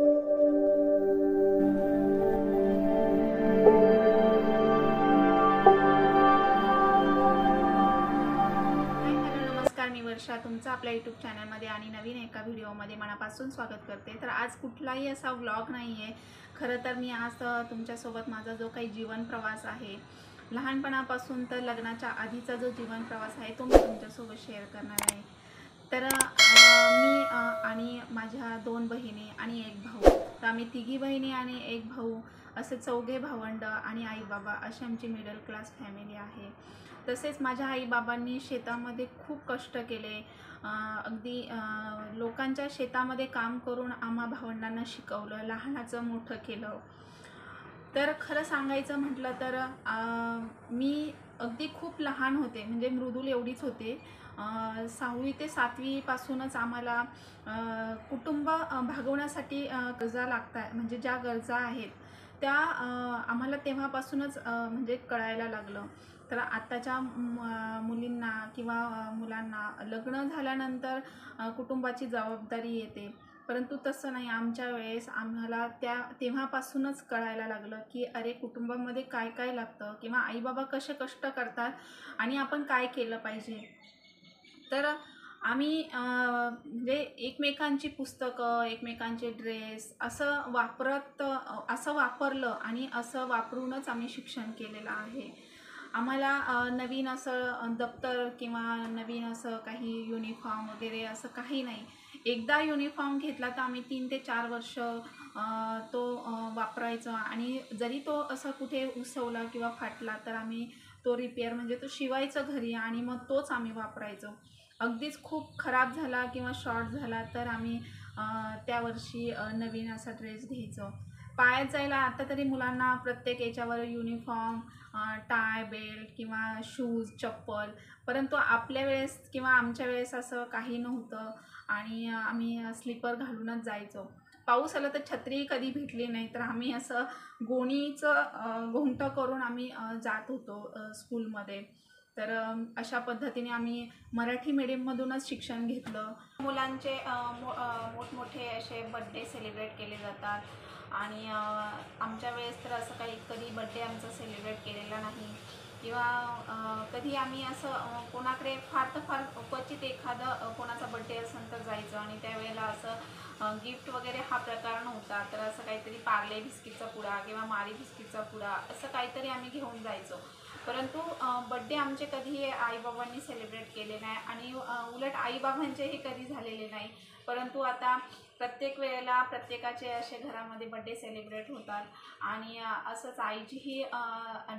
मी वर्षा तुमचं आपल्या यूट्यूब चॅनलमध्ये आणि नवीन एका व्हिडिओमध्ये मनापासून स्वागत करते। तर आज कुठलाही असा व्लॉग नाही आहे। खरं तर मी आज तुमच्यासोबत माझा जो काही जीवन प्रवास आहे, लहानपणापासून तर लग्नाच्या आधीचा जो जीवन प्रवास आहे तो मी तुमच्यासोबत शेअर करणार आहे। तर मी आणि माझ्या 2 बहिणी आणि 1 भाऊ, तर आम्ही तिघी बहिणी आणि 1 भाऊ असे 4 भावंड आणि आई बाबा अशी आमची मिडल क्लास फॅमिली आहे। तसेच माझ्या आई बाबांनी शेतामध्ये खूप कष्ट केले, अगदी लोकांच्या शेतामध्ये काम करून आम्हा भावंडांना शिकवलं, लहानाचं मोठं केलं। तर खरं सांगायचं म्हटलं तर मी अगदी खूप लहान होते, म्हणजे मृदुल एवढीच होते। 6वी ते 7वी पासूनच आम्हाला कुटुंब भागवण्यासाठी गरजा लागतात, म्हणजे ज्या गरजा आहेत त्या आम्हाला तेव्हापासूनच म्हणजे कळायला लागलं। तर आताच्या मुलींना किंवा मुलांना लग्न झाल्यानंतर कुटुंबाची जबाबदारी येते, परंतु तसं नाही। आमच्या वेळेस आम्हाला तेव्हापासूनच कळायला लागलं की अरे कुटुंबामध्ये काय काय लागतं किंवा आई बाबा कसे कष्ट करतात आणि आपण काय केलं पाहिजे। तर आम्ही म्हणजे एकमेकांची पुस्तकं, एकमेकांचे ड्रेस असं वापरलं आणि असं वापरूनच आम्ही शिक्षण केलेलं आहे। आम्हाला नवीन असं दप्तर किंवा नवीन असं काही युनिफॉर्म वगैरे असं काही नाही। एकदा युनिफॉर्म घेतला तर आम्ही 3 ते 4 वर्ष तो वापरायचो आणि जरी तो असं कुठे उसवला किंवा फाटला तर आम्ही तो रिपेअर म्हणजे तो शिवायचा घरी आणि मग तोच आम्ही वापरायचो। अगदीच खूप खराब झाला किंवा शॉर्ट झाला तर आम्ही त्या वर्षी नवीन असा ड्रेस घ्यायचो। पायात जायला आता तरी मुलांना प्रत्येक याच्यावर युनिफॉर्म, टाय, बेल्ट किंवा शूज, चप्पल, परंतु आपल्या वेळेस किंवा आमच्या वेळेस असं काही नव्हतं आणि आम्ही स्लीपर घालूनच जायचो। पाऊस आला तर छत्री कधी भेटली नाही, तर आम्ही असं गोणीचं घोंगटं करून आम्ही जात होतो स्कूलमध्ये। तर अशा पद्धतीने आम्ही मराठी मीडियममधूनच शिक्षण घेतलं। मुलांचे मोठमोठे असे बड्डे सेलिब्रेट केले जातात आणि आमच्या वेळेस तर असं काही कधी बड्डे आमचा सेलिब्रेट केलेला नाही किंवा कधी आम्ही असं कोणाकडे फार तर फार क्वचित एखादं कोणाचा बड्डे असेल तर जायचं आणि त्यावेळेला असं गिफ्ट वगैरे हा प्रकार नव्हता। तर असं काहीतरी पार्ले बिस्किटचा पुडा किंवा मारी बिस्किटचा पुडा असं काहीतरी आम्ही घेऊन जायचो, परंतु बड्डे आमचे कधी आईबाबांनी सेलिब्रेट केले नाही आणि उलट आईबाबांचेही कधी झालेले नाही। परंतु आता प्रत्येक वेळेला प्रत्येकाचे असे घरामध्ये बड्डे सेलिब्रेट होतात आणि असंच आईचीही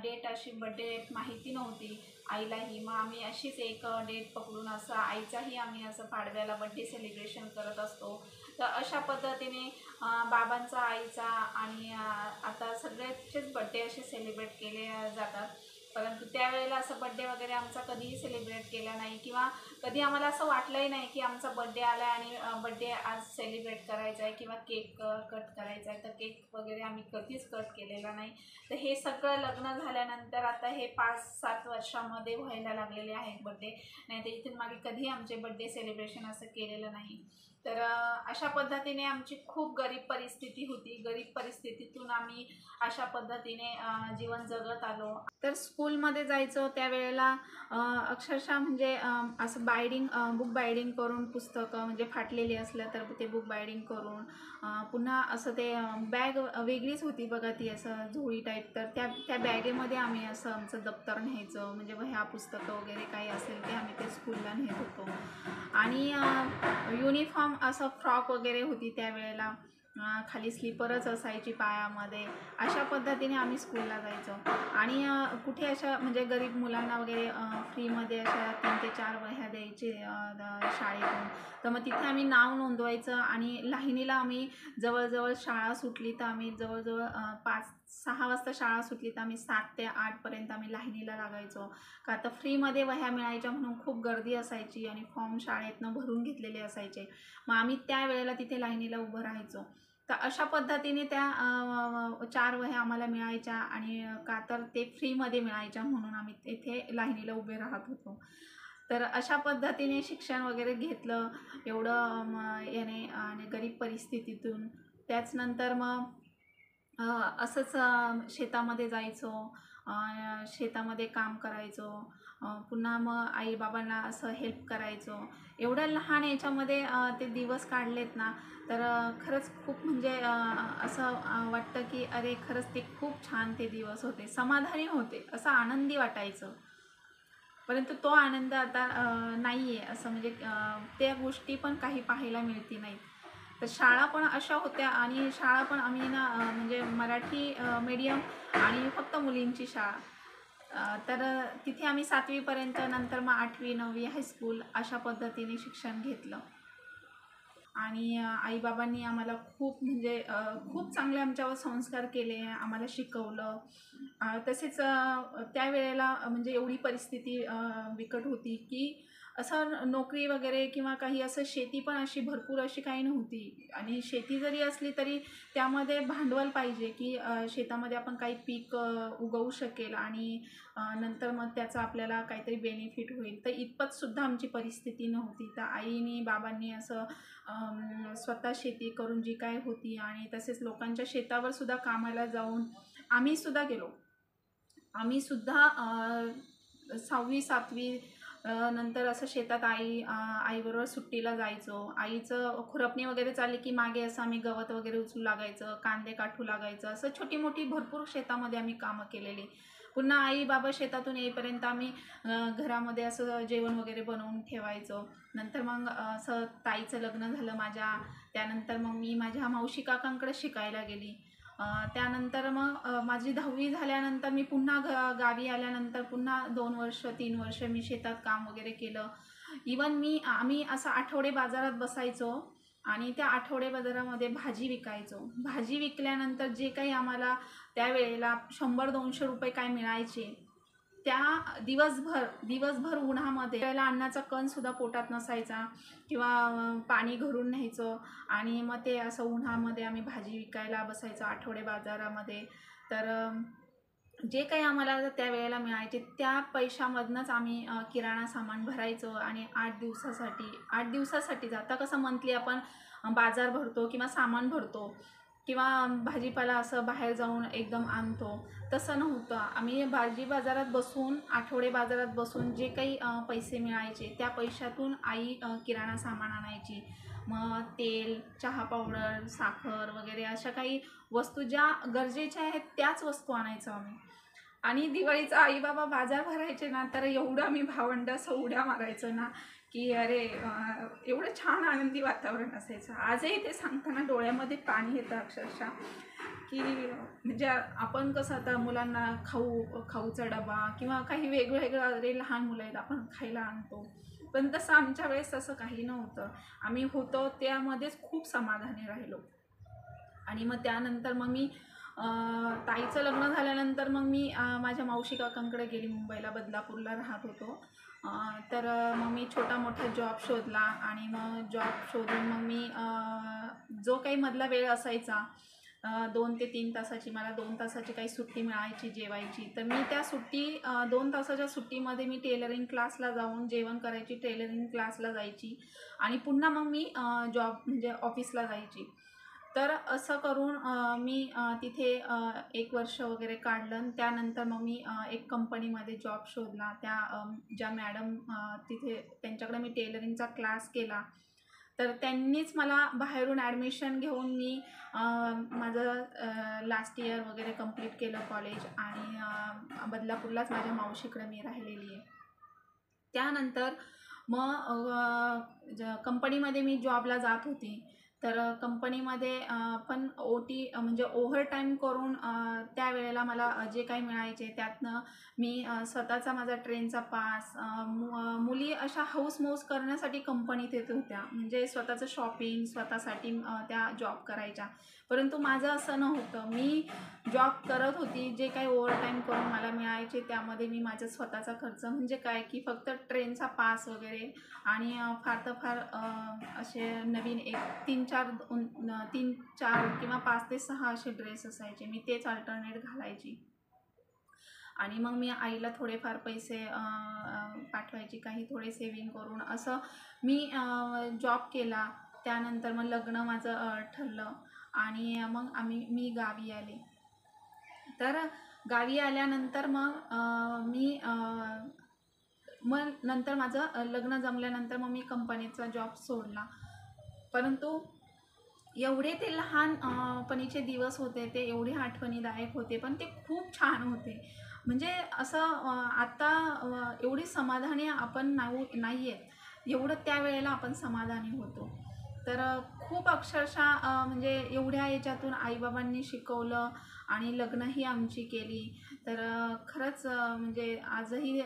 डेट अशी बड्डे डेट माहिती नव्हती आईलाही, मग आम्ही अशीच एक डेट पकडून असं आईचाही आम्ही असं पाडव्याला बड्डे सेलिब्रेशन करत असतो। तर अशा पद्धतीने बाबांचा, आईचा आणि आता सगळ्याचेच बड्डे असे सेलिब्रेट केले जातात, परंतु त्यावेळेला असं बड्डे वगैरे आमचा कधीही सेलिब्रेट केला नाही किंवा कधी आम्हाला असं वाटलंही नाही की आमचा बड्डे आला आहे आणि बड्डे आज सेलिब्रेट करायचा आहे किंवा केक कट करायचा आहे। तर केक वगैरे आम्ही कधीच कट केलेला नाही। तर हे सगळं लग्न झाल्यानंतर आता हे 5-7 वर्षामध्ये व्हायला लागलेले आहेत बड्डे, नाही तर इथून मागे कधी आमचे बड्डे सेलिब्रेशन असं केलेलं नाही। तर अशा पद्धतीने आमची खूप गरीब परिस्थिती होती। गरीब परिस्थितीतून आम्ही अशा पद्धतीने जीवन जगत आलो। तर स्कूलमध्ये जायचो त्यावेळेला अक्षरशः म्हणजे असं बुक बायडिंग करून पुस्तकं म्हणजे फाटलेली असलं तर ते बुक बायडिंग करून पुन्हा असं ते बॅग वेगळीच होती बघा, ती असं झोळी टाईप, तर त्या बॅगेमध्ये आम्ही असं आमचं दप्तर न्यायचं, म्हणजे ह्या पुस्तकं वगैरे काही असेल ते आम्ही ते स्कूलला नेत होतो। आणि युनिफॉर्म असं फ्रॉक वगैरे होती त्यावेळेला, खाली स्लीपरच असायची पायामध्ये। अशा पद्धतीने आम्ही स्कूलला जायचो आणि कुठे अशा म्हणजे गरीब मुलांना वगैरे फ्रीमध्ये अशा 3 ते 4 वह्या द्यायचे शाळेतून, तर मग तिथे आम्ही नाव नोंदवायचं आणि लाईनीला आम्ही जवळजवळ शाळा सुटली तर आम्ही जवळजवळ 5-6 वाजता शाळा सुटली तर आम्ही 7 ते 8 पर्यंत आम्ही लाईनीला लागायचो, का तर फ्रीमध्ये वह्या मिळायच्या म्हणून खूप गर्दी असायची आणि फॉर्म शाळेतनं भरून घेतलेले असायचे, मग आम्ही त्या वेळेला तिथे लाईनीला उभं राहायचो। तर अशा पद्धतीने त्या 4 वह्या आम्हाला मिळायच्या आणि का तर ते फ्रीमध्ये मिळायच्या म्हणून आम्ही तिथे लाईनीला उभे राहत होतो। तर अशा पद्धतीने शिक्षण वगैरे घेतलं एवढं याने आणि गरीब परिस्थितीतून। त्याच नंतर मग असंच शेतामध्ये जायचो, शेतामध्ये काम करायचो, पुन्हा मग आईबाबांना असं हेल्प करायचो. एवढ्या लहान याच्यामध्ये ते दिवस काढलेत ना, तर खरंच खूप म्हणजे असं वाटतं की अरे खरंच ते खूप छान ते दिवस होते, समाधानी होते, असं आनंदी वाटायचं. परंतु तो आनंद आता नाही आहे, असं म्हणजे त्या गोष्टी पण काही पाहायला मिळती नाहीत. तर शाळा पण अशा होत्या आणि शाळा पण आम्ही ना म्हणजे मराठी मीडियम आणि फक्त मुलींची शाळा. तर तिथे आम्ही 7वी पर्यंत, नंतर मग 8वी 9वी हायस्कूल अशा पद्धतीने शिक्षण घेतलं. आणि आईबाबांनी आम्हाला खूप म्हणजे खूप चांगले आमच्यावर संस्कार केले, आम्हाला शिकवलं. तसेच त्यावेळेला म्हणजे एवढी परिस्थिती बिकट होती की असं नोकरी वगैरे किंवा काही असं शेती पण अशी भरपूर अशी काही नव्हती. आणि शेती जरी असली तरी त्यामध्ये भांडवल पाहिजे की शेतामध्ये आपण काही पीक उगवू शकेल आणि नंतर मग त्याचा आपल्याला काहीतरी बेनिफिट होईल. तर इतपतसुद्धा आमची परिस्थिती नव्हती. तर आईनी बाबांनी असं स्वतः शेती करून जी काय होती आणि तसेच लोकांच्या शेतावर सुद्धा कामाला जाऊन आम्हीसुद्धा गेलो. आम्हीसुद्धा 6वी 7वी नंतर असं शेतात आईबरोबर सुट्टीला जायचो. आईचं खुरपणी वगैरे चालली की मागे असं आम्ही गवत वगैरे उचलू लागायचं, कांदे काढू लागायचं. असं छोटी मोठी भरपूर शेतामध्ये आम्ही कामं केलेली. पुन्हा आई बाबा शेतातून येईपर्यंत आम्ही घरामध्ये असं जेवण वगैरे बनवून ठेवायचो. नंतर मग असं ताईचं लग्न झालं माझ्या. त्यानंतर मग मी माझ्या मावशी काकांकडे शिकायला गेली. त्यानंतर मग माझी 10वी झाल्यानंतर मी पुन्हा गावी आल्यानंतर पुन्हा 2 वर्ष 3 वर्ष मी शेतात काम वगैरे केलं. इवन आम्ही असं आठवडे बाजारात बसायचो आणि त्या आठवडे बाजारामध्ये भाजी विकायचो. भाजी विकल्यानंतर जे काही आम्हाला त्यावेळेला 100-200 रुपये काय मिळायचे, त्या दिवसभर उन्हामध्ये त्याला अन्नाचा कणसुद्धा पोटात नसायचा किंवा पाणी घरून न्यायचं आणि मग ते असं उन्हामध्ये आम्ही भाजी विकायला बसायचो आठवडे बाजारामध्ये. तर जे काही आम्हाला त्यावेळेला मिळायचे त्या पैशामधनंच आम्ही किराणा सामान भरायचो आणि 8 दिवसासाठी आता कसं मंथली आपण बाजार भरतो किंवा सामान भरतो किंवा भाजीपाला असं बाहेर जाऊन एकदम आणतो, तसं नव्हतं. आम्ही भाजी बाजारात बसून, आठवडे बाजारात बसून जे काही पैसे मिळायचे त्या पैशातून आई किराणा सामान आणायची. मग तेल, चहा पावडर, साखर वगैरे अशा काही वस्तू ज्या गरजेच्या आहेत त्याच वस्तू आणायचो आम्ही. आणि दिवाळीचा आईबाबा बाजार भरायचे ना, तर एवढं आम्ही भावंडं असं उड्या मारायचो ना की अरे एवढं छान आनंदी वातावरण असायचं. आजही ते सांगताना डोळ्यामध्ये पाणी येतं अक्षरशः की म्हणजे आपण कसं आता मुलांना खाऊचा डबा किंवा काही वेगवेगळं, अरे लहान मुलं आहेत आपण खायला आणतो, पण तसं आमच्या वेळेस तसं काही नव्हतं. आम्ही होतो त्यामध्येच खूप समाधानी राहिलो. आणि मग त्यानंतर मग मी ताईचं लग्न झाल्यानंतर मग मी माझ्या मावशी काकांकडे गेली. मुंबईला बदलापूरला राहत होतो. तर मग मी छोटा मोठा जॉब शोधला आणि मग जॉब शोधून मग मी जो काही मधला वेळ असायचा 2 ते 3 तासाची, मला 2 तासाची काही सुट्टी मिळायची जेवायची, तर मी त्या 2 तासाच्या सुट्टीमध्ये मी टेलरिंग क्लासला जाऊन जेवण करायची, टेलरिंग क्लासला जायची आणि पुन्हा मग मी जॉब म्हणजे ऑफिसला जायची. तर असं करून मी तिथे 1 वर्ष वगैरे काढलं आणि त्यानंतर मग मी एक कंपनीमध्ये जॉब शोधला. त्या ज्या मॅडम तिथे त्यांच्याकडे मी टेलरिंगचा क्लास केला. तर त्यांनीच मला बाहेरून ॲडमिशन घेऊन मी माझं लास्ट इयर वगैरे कंप्लीट केलं कॉलेज आणि बदलापूरलाच माझ्या मावशीकडे मी राहिलेली आहे. त्यानंतर मग कंपनीमध्ये मी जॉबला जात होती. तर कंपनीमध्ये पण OT म्हणजे ओव्हरटाईम करून त्यावेळेला मला जे काही मिळायचे त्यातनं मी स्वतःचा माझा ट्रेनचा पास, मुली अशा हौस-मौज करण्यासाठी कंपनीत येत होत्या. म्हणजे स्वतःचं शॉपिंग स्वतःसाठी त्या जॉब करायच्या. परंतु माझं असं नव्हतं. मी जॉब करत होती. जे काही ओव्हरटाईम करून मला मिळायचे त्यामध्ये मी माझा स्वतःचा खर्च म्हणजे काय की फक्त ट्रेनचा पास वगैरे आणि फार तर फार असे नवीन 3-4 किंवा 5 ते 6 असे ड्रेस असायचे. मी तेच अल्टरनेट घालायची आणि मग मी आईला थोडेफार पैसे पाठवायची, काही थोडे सेविंग करून असं मी जॉब केला. त्यानंतर मग लग्न माझं ठरलं आणि मग मी गावी आले. तर गावी आल्यानंतर मग नंतर माझं लग्न जमल्यानंतर मग मी कंपनीचा जॉब सोडला. परंतु एवढे ते लहानपणीचे दिवस होते, ते एवढे आठवणीदायक होते, पण ते खूप छान होते. म्हणजे असं आता एवढी समाधानी आपण नाही आहेत, एवढं त्यावेळेला आपण समाधानी होतो. तर खूप अक्षरशः म्हणजे एवढ्या याच्यातून आईबाबांनी शिकवलं आणि लग्नही आमची केली. तर खरंच म्हणजे आजही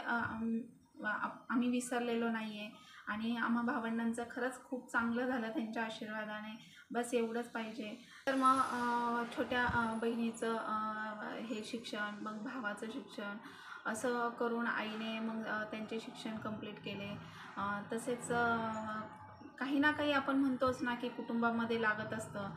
आम्ही विसरलेलो नाही आहे आणि आम्हा भावंडांचं खरंच खूप चांगलं झालं त्यांच्या आशीर्वादाने. बस एवढंच पाहिजे. तर मग छोट्या बहिणीचं हे शिक्षण, मग भावाचं शिक्षण, असं करून आईने मग त्यांचे शिक्षण कंप्लीट केले. तसेच काही ना काही आपण म्हणतोच ना की कुटुंबामध्ये लागत असतं.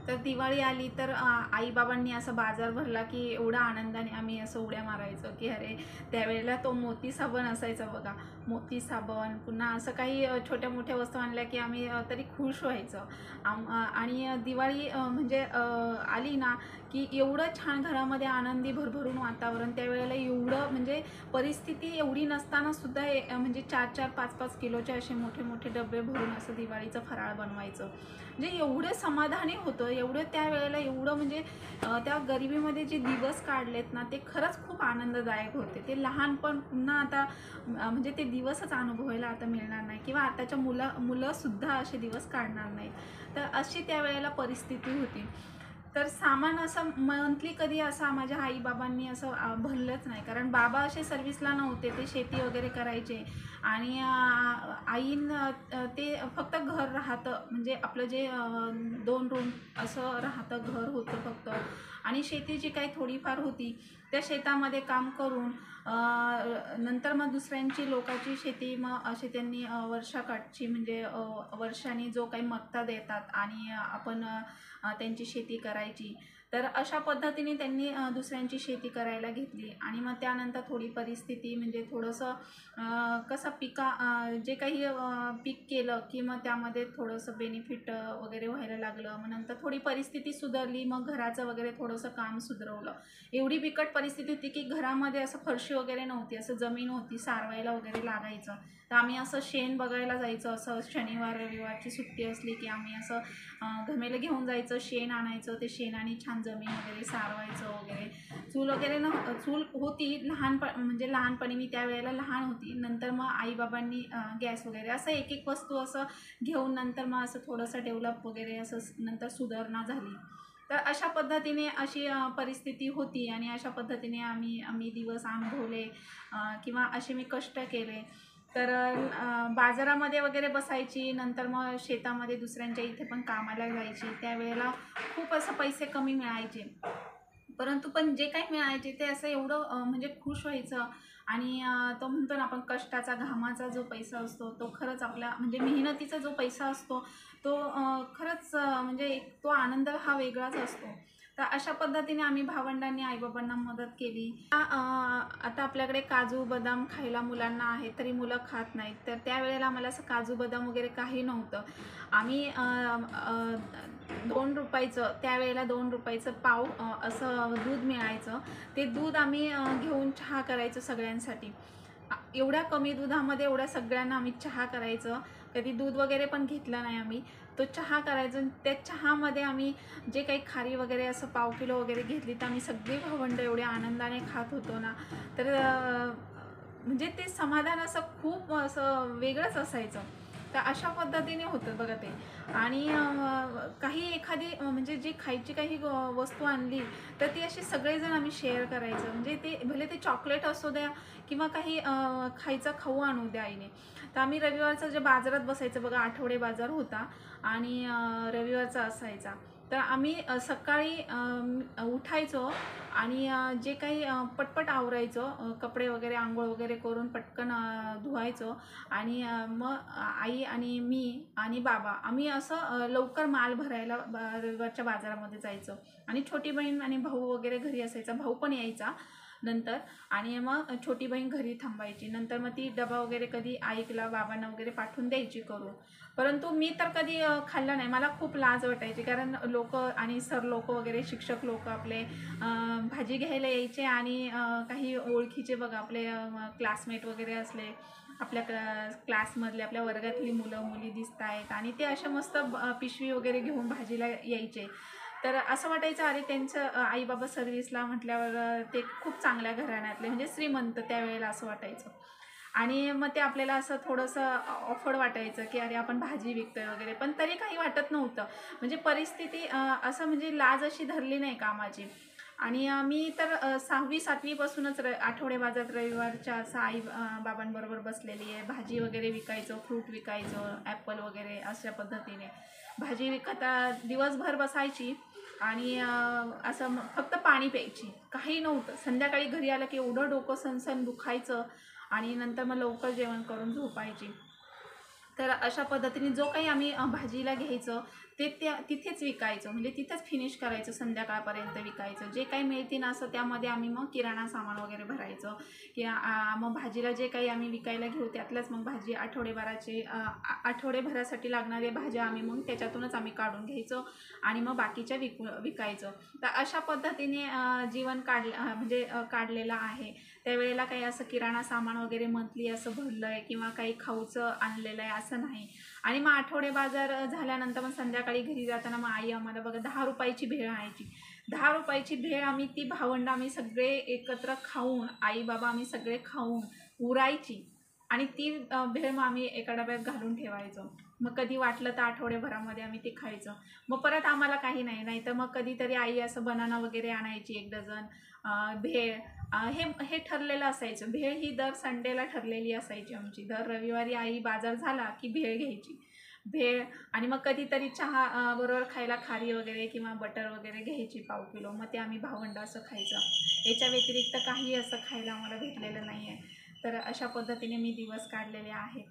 तर दिवाळी आली तर आईबाबांनी असं बाजार भरला की एवढा आनंदाने आम्ही असं उड्या मारायचो की अरे, त्यावेळेला तो मोती साबण असायचा बघा, मोती साबण, पुन्हा असं काही छोट्या मोठ्या वस्तू आणल्या की आम्ही तरी खुश व्हायचो. आणि दिवाळी म्हणजे आली ना की एवढं छान घरामध्ये आनंदी भरभरून वातावरण. त्यावेळेला एवढं म्हणजे परिस्थिती एवढी नसताना सुद्धा म्हणजे 4-4, 5-5 किलोचे असे मोठे मोठे डबे भरून असं दिवाळीचं फराळ बनवायचं. म्हणजे एवढे समाधानी होतं, एवढं त्यावेळेला एवढं म्हणजे त्या गरिबीमध्ये जे दिवस काढलेत ना, ते खरंच खूप आनंददायक होते. ते लहानपण पुन्हा आता म्हणजे ते दिवसच अनुभवायला आता मिळणार नाही किंवा आताच्या मुलंसुद्धा असे दिवस काढणार नाहीत. तर अशी त्यावेळेला परिस्थिती होती. तर सामान असं मंथली कधी असं माझ्या आईबाबांनी असं भरलंच नाही, कारण बाबा असे सर्व्हिसला नव्हते, ते शेती वगैरे करायचे आणि आईन ते फक्त घर राहतं, म्हणजे आपलं जे 2 रूम असं राहतं घर होतं फक्त. आणि शेती जी काही थोडीफार होती त्या शेतामध्ये काम करून नंतर मग दुसऱ्यांची लोकांची शेती मग अशी त्यांनी वर्षाकाठची म्हणजे वर्षाने जो काही मक्ता देतात आणि आपण त्यांची शेती करायची. तर अशा पद्धतीने त्यांनी दुसऱ्यांची शेती करायला घेतली आणि मग त्यानंतर थोडी परिस्थिती म्हणजे थोडंसं कसं जे काही पीक केलं की मग त्यामध्ये थोडंसं बेनिफिट वगैरे व्हायला लागलं. मग नंतर थोडी परिस्थिती सुधारली, मग घराचं वगैरे थोडंसं काम सुधरवलं. एवढी बिकट परिस्थिती होती की घरामध्ये असं फरशी वगैरे नव्हती, असं जमीन होती, सारवायला वगैरे लागायचं. तर आम्ही असं शेण बघायला जायचं, असं शनिवार रविवारची सुट्टी असली की आम्ही असं घमेलं घेऊन जायचं, शेण आणायचं, ते शेणाने छान जमीन वगैरे सारवायचं वगैरे. चूल वगैरे चूल होती म्हणजे लहानपणी मी त्यावेळेला लहान होती. नंतर मग आईबाबांनी गॅस वगैरे असं एक एक वस्तू असं घेऊन नंतर मग असं थोडंसं डेव्हलप वगैरे असं नंतर सुधारणा झाली. तर अशा पद्धतीने अशी परिस्थिती होती आणि अशा पद्धतीने आम्ही दिवस अनुभवले किंवा असे मी कष्ट केले. तर बाजारामध्ये वगैरे बसायची, नंतर मग शेतामध्ये दुसऱ्यांच्या इथे पण कामाला जायची. त्यावेळेला खूप असं पैसे कमी मिळायचे, परंतु पण जे काही मिळायचे ते असं एवढं म्हणजे खुश व्हायचं. आणि तो म्हणतो ना आपण कष्टाचा घामाचा जो पैसा असतो तो खरंच आपल्या म्हणजे मेहनतीचा जो पैसा असतो तो खरंच म्हणजे तो आनंद हा वेगळाच असतो. तर अशा पद्धतीने आम्ही भावंडांनी आईबाबांना मदत केली. आता आपल्याकडे काजू बदाम खायला मुलांना आहे तरी मुलं खात नाहीत. तर त्यावेळेला आम्हाला असं काजू बदाम वगैरे काही नव्हतं. आम्ही 2 रुपयाचं त्यावेळेला 2 रुपयाचं पाव असं दूध मिळायचं. ते दूध आम्ही घेऊन चहा करायचो सगळ्यांसाठी. एवढ्या कमी दुधामध्ये एवढ्या सगळ्यांना आम्ही चहा करायचं. कधी दूध वगैरे पण घेतलं नाही आम्ही. तो चहा करायचा. त्या चहामध्ये आम्ही जे काही खारी वगैरे असं पाव किलो वगैरे घेतली तर आम्ही सगळी भावंडं एवढ्या आनंदाने खात होतो ना. तर म्हणजे ते समाधान असं खूप असं वेगळंच असायचं. तर अशा पद्धतीने होतं बघा ते. आणि काही एखादी म्हणजे जी खायची काही वस्तू आणली तर ती अशी सगळेजण आम्ही शेअर करायचं. म्हणजे ते भले ते चॉकलेट असू द्या किंवा काही खायचा खाऊ आणू द्या आईने. तर आम्ही रविवारचं जे बाजारात बसायचं बघा, आठवडे बाजार होता आणि रविवारचा असायचा. तर आम्ही सकाळी उठायचो आणि जे काही पटपट आवरायचो, कपडे वगैरे आंघोळ वगैरे करून पटकन धुवायचो आणि मग आई आणि मी आणि बाबा आम्ही असं लवकर माल भरायला रविवारच्या बाजारामध्ये जायचं. आणि छोटी बहीण आणि भाऊ वगैरे घरी असायचा, भाऊ पण यायचा. नंतर आणि मग छोटी बहीण घरी थांबायची. नंतर मग ती डबा वगैरे कधी आईला बाबांना वगैरे पाठवून द्यायची करून. परंतु मी तर कधी खाल्लं नाही. मला खूप लाज वाटायची, कारण लोक आणि सर लोक वगैरे शिक्षक लोक आपले भाजी घ्यायला यायचे आणि काही ओळखीचे बघा आपले क्लासमेट वगैरे असले, आपल्या क्लासमधले आपल्या वर्गातली मुलं मुली दिसत आहेत आणि ते अशा मस्त पिशवी वगैरे घेऊन भाजीला यायचे. तर असं वाटायचं अरे त्यांचं आई बाबा सर्व्हिसला म्हटल्यावर ते खूप चांगल्या घराण्यातले म्हणजे श्रीमंत त्यावेळेला असं वाटायचं. आणि मग ते आपल्याला असं थोडंसं ऑफवर्ड वाटायचं की अरे आपण भाजी विकतोय वगैरे, पण तरी काही वाटत नव्हतं. म्हणजे परिस्थिती असं म्हणजे लाज अशी धरली नाही कामाची. आणि मी तर 6वी-7वीपासूनच आठवडे बाजारात रविवारच्या असं आई बाबांबरोबर बसलेली आहे. भाजी वगैरे विकायचं, फ्रूट विकायचं, ॲपल वगैरे अशा पद्धतीने भाजी विकत दिवसभर बसायची आणि असं फक्त पाणी प्यायची, काही नव्हतं. संध्याकाळी घरी आलं की एवढं डोकं सनसन दुखायचं आणि नंतर मग लवकर जेवण करून झोपायची. तर अशा पद्धतीने जो काही आम्ही भाजीला घ्यायचं ते तिथेच विकायचं, म्हणजे तिथेच फिनिश करायचं, संध्याकाळपर्यंत विकायचं. जे काही मिळते ना असं त्यामध्ये आम्ही मग किराणा सामान वगैरे भरायचं की मग भाजीला जे काही आम्ही विकायला घेऊ त्यातल्याच मग भाजी आठवडेभरासाठी लागणारे भाज्या आम्ही मग त्याच्यातूनच आम्ही काढून घ्यायचो आणि मग बाकीच्या विकायचं. तर अशा पद्धतीने जीवन काढलेलं आहे. त्यावेळेला काही असं किराणा सामान वगैरे मंथली असं भरलं आहे किंवा काही खाऊचं आणलेलं आहे असं नाही. आणि मग आठवडे बाजार झाल्यानंतर मग संध्याकाळी घरी जाताना मग आई आम्हाला बघा 10 रुपयाची भेळ आणायची. 10 रुपयाची भेळ आम्ही ती भावंडं आम्ही सगळे एकत्र खाऊन, आई बाबा आम्ही सगळे खाऊन उरायची आणि ती भेळ मग आम्ही एका डब्यात घालून ठेवायचो. मग कधी वाटलं तर आठवड्याभरामध्ये आम्ही ते खायचं. मग परत आम्हाला काही नाही तर मग कधीतरी आई असं बनाना वगैरे आणायची 1 डझन. भेळ हे ठरलेलं असायचं. भेळ ही दर संडेला ठरलेली असायची आमची. दर रविवारी आई बाजार झाला की भेळ घ्यायची. भेळ आणि मग कधीतरी चहा बरोबर खायला खारी वगैरे किंवा बटर वगैरे घ्यायची पाव किलो. मग ते आम्ही भावंडं असं खायचं. याच्या व्यतिरिक्त काही असं खायला आम्हाला भेटलेलं नाही आहे. तर अशा पद्धतीने मी दिवस काढलेले आहेत.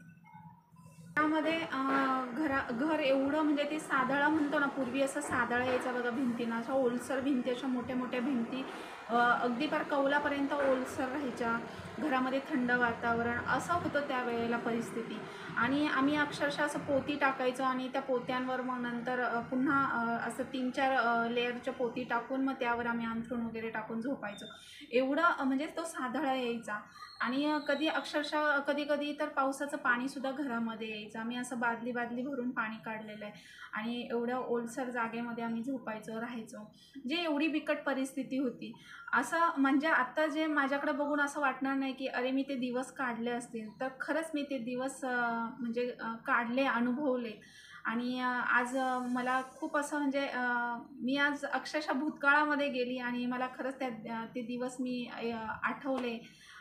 त्यामध्ये घर एवढं म्हणजे ते सादळा म्हणतो ना, पूर्वी असं सादळा यायचा बघा भिंतींना, अशा ओलसर भिंती, अशा मोठ्या मोठ्या भिंती, अगदी फार कौलापर्यंत ओलसर राहायच्या. घरामध्ये थंड वातावरण असं होतं त्यावेळेला परिस्थिती. आणि आम्ही अक्षरशः असं पोती टाकायचो आणि त्या पोत्यांवर मग नंतर पुन्हा असं 3-4 लेअरच्या पोती टाकून मग त्यावर आम्ही अंथरूण वगैरे टाकून झोपायचो. एवढं म्हणजे तो सादळा यायचा. आणि अक्षरशः कधी कधी तर पावसाचं पाणीसुद्धा घरामध्ये यायचं. आम्ही असं बादली भरून पाणी काढलेलं आहे आणि एवढ्या ओलसर जागेमध्ये आम्ही झोपायचो, राहायचो. जे एवढी बिकट परिस्थिती होती. असं म्हणजे आत्ता जे माझ्याकडे बघून असं वाटणार नाही की अरे मी ते दिवस काढले असतील, तर खरंच मी ते दिवस काढले, अनुभवले. आणि आज मला खूप असं म्हणजे मी आज अक्षरशः भूतकाळामध्ये गेली आणि मला खरंच ते दिवस मी आठवले.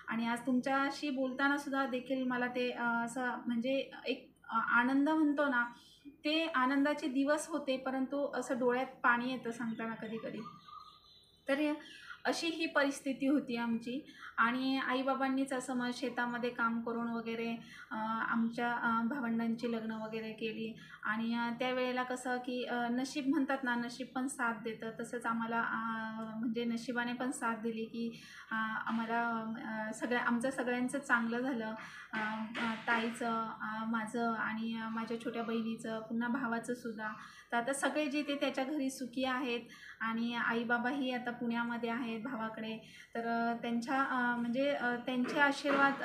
आणि आज तुमच्याशी बोलताना सुद्धा देखील मला ते असं म्हणजे एक आनंद म्हणतो ना, ते आनंदाचे दिवस होते, परंतु असं डोळ्यात पाणी येतं सांगताना कधी कधी. तर अशी ही परिस्थिती होती आमची. आणि आईबाबांनीच असं मग शेतामध्ये काम करून वगैरे आमच्या भावंडांची लग्न वगैरे केली. आणि त्यावेळेला कसं की नशीब म्हणतात ना, नशीब पण साथ देतं. तसंच आम्हाला म्हणजे नशिबाने पण साथ दिली की आम्हाला आमचं सगळ्यांचं चांगलं झालं. ताईचं, माझं आणि माझ्या छोट्या बहिणीचं, पुन्हा भावाचं सुद्धा. तर आता सगळे जे ते त्याच्या घरी सुखी आहेत आणि आईबाबाही आता पुण्यामध्ये आहेत भावाकडे. तर त्यांचे आशीर्वाद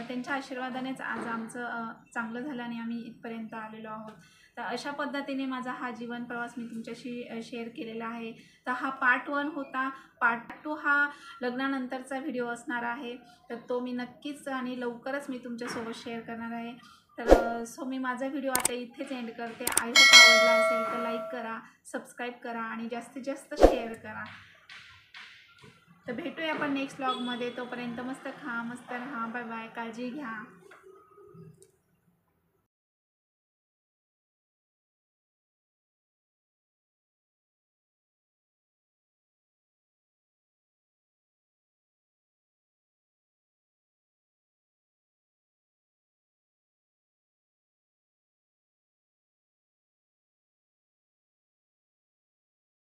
त्यांच्या आशीर्वादानेच आज आमचं चांगलं झालं आणि आम्ही इथपर्यंत आलेलो आहोत. तर अशा पद्धतीने माझा हा जीवन प्रवास मी तुमच्याशी शेअर केलेला आहे. तर हा पार्ट 1 होता. पार्ट 2 हा लग्नानंतरचा व्हिडिओ असणार आहे. तर तो मी नक्कीच आणि लवकरच मी तुमच्यासोबत शेअर करणार आहे. तर मी माझा व्हिडिओ आता इथेच एंड करते. आय होप आवडला असेल तर लाईक करा, सबस्क्राईब करा आणि जास्तीत जास्त शेअर करा. तर भेटूया आपण नेक्स्ट व्लॉगमध्ये. तोपर्यंत मस्त खा, मस्त राहा. Bye bye. काळजी घ्या.